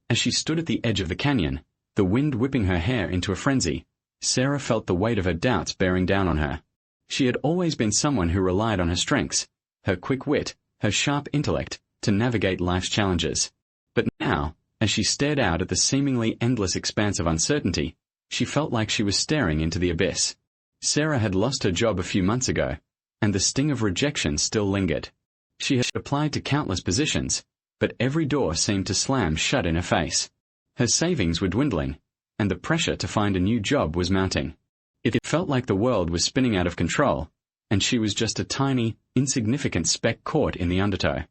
As she stood at the edge of the canyon, the wind whipping her hair into a frenzy, Sarah felt the weight of her doubts bearing down on her. She had always been someone who relied on her strengths, her quick wit, her sharp intellect, to navigate life's challenges. But now, as she stared out at the seemingly endless expanse of uncertainty, she felt like she was staring into the abyss. Sarah had lost her job a few months ago, and the sting of rejection still lingered. She had applied to countless positions, but every door seemed to slam shut in her face. Her savings were dwindling, and the pressure to find a new job was mounting. It felt like the world was spinning out of control, and she was just a tiny, insignificant speck caught in the undertow.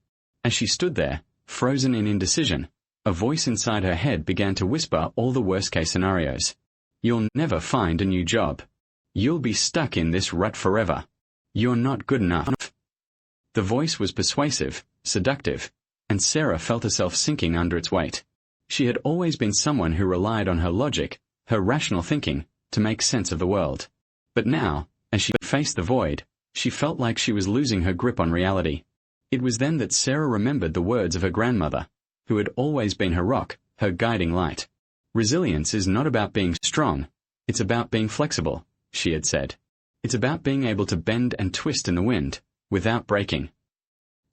As she stood there, frozen in indecision, a voice inside her head began to whisper all the worst-case scenarios. You'll never find a new job. You'll be stuck in this rut forever. You're not good enough. The voice was persuasive, seductive, and Sarah felt herself sinking under its weight. She had always been someone who relied on her logic, her rational thinking, to make sense of the world. But now, as she faced the void, she felt like she was losing her grip on reality. It was then that Sarah remembered the words of her grandmother, who had always been her rock, her guiding light. Resilience is not about being strong, it's about being flexible, she had said. It's about being able to bend and twist in the wind, without breaking.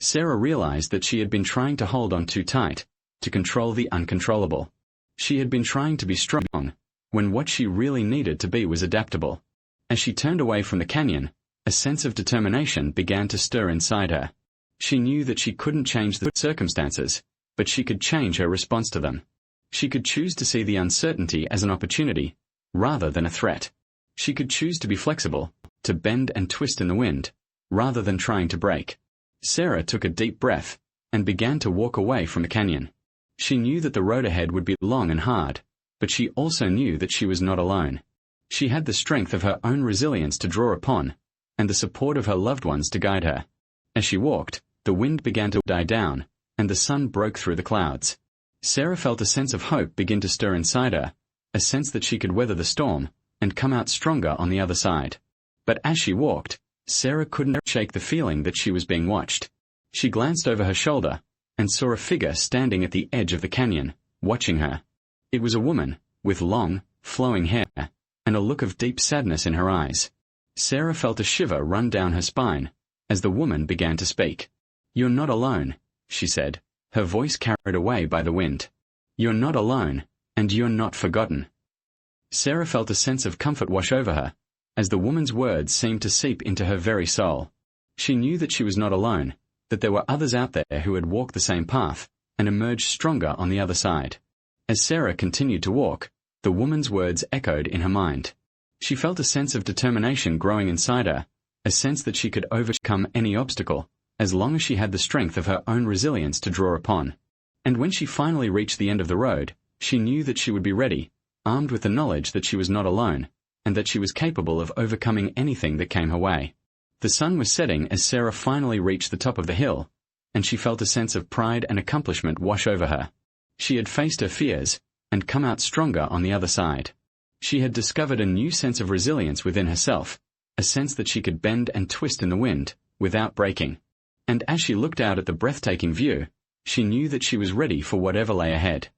Sarah realized that she had been trying to hold on too tight, to control the uncontrollable. She had been trying to be strong, when what she really needed to be was adaptable. As she turned away from the canyon, a sense of determination began to stir inside her. She knew that she couldn't change the circumstances, but she could change her response to them. She could choose to see the uncertainty as an opportunity, rather than a threat. She could choose to be flexible, to bend and twist in the wind, rather than trying to break. Sarah took a deep breath, and began to walk away from the canyon. She knew that the road ahead would be long and hard, but she also knew that she was not alone. She had the strength of her own resilience to draw upon, and the support of her loved ones to guide her. As she walked, the wind began to die down, and the sun broke through the clouds. Sarah felt a sense of hope begin to stir inside her, a sense that she could weather the storm, and come out stronger on the other side. But as she walked, Sarah couldn't shake the feeling that she was being watched. She glanced over her shoulder, and saw a figure standing at the edge of the canyon, watching her. It was a woman, with long, flowing hair, and a look of deep sadness in her eyes. Sarah felt a shiver run down her spine, as the woman began to speak. "You're not alone," she said, her voice carried away by the wind. "You're not alone, and you're not forgotten." Sarah felt a sense of comfort wash over her, as the woman's words seemed to seep into her very soul. She knew that she was not alone, that there were others out there who had walked the same path, and emerged stronger on the other side. As Sarah continued to walk, the woman's words echoed in her mind. She felt a sense of determination growing inside her, a sense that she could overcome any obstacle, as long as she had the strength of her own resilience to draw upon. And when she finally reached the end of the road, she knew that she would be ready, armed with the knowledge that she was not alone, and that she was capable of overcoming anything that came her way. The sun was setting as Sarah finally reached the top of the hill, and she felt a sense of pride and accomplishment wash over her. She had faced her fears, and come out stronger on the other side. She had discovered a new sense of resilience within herself, a sense that she could bend and twist in the wind, without breaking. And as she looked out at the breathtaking view, she knew that she was ready for whatever lay ahead.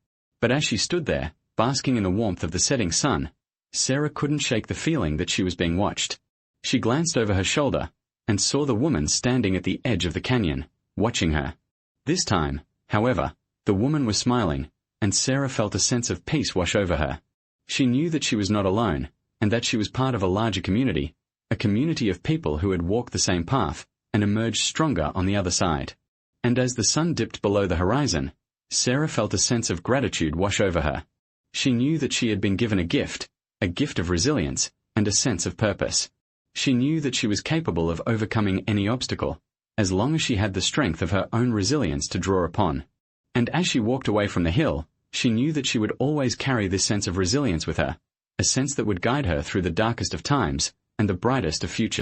But as she stood there, basking in the warmth of the setting sun, Sarah couldn't shake the feeling that she was being watched. She glanced over her shoulder, and saw the woman standing at the edge of the canyon, watching her. This time, however, the woman was smiling, and Sarah felt a sense of peace wash over her. She knew that she was not alone, and that she was part of a larger community, a community of people who had walked the same path, and emerged stronger on the other side. And as the sun dipped below the horizon, Sarah felt a sense of gratitude wash over her. She knew that she had been given a gift of resilience, and a sense of purpose. She knew that she was capable of overcoming any obstacle, as long as she had the strength of her own resilience to draw upon. And as she walked away from the hill, she knew that she would always carry this sense of resilience with her, a sense that would guide her through the darkest of times, and the brightest of futures.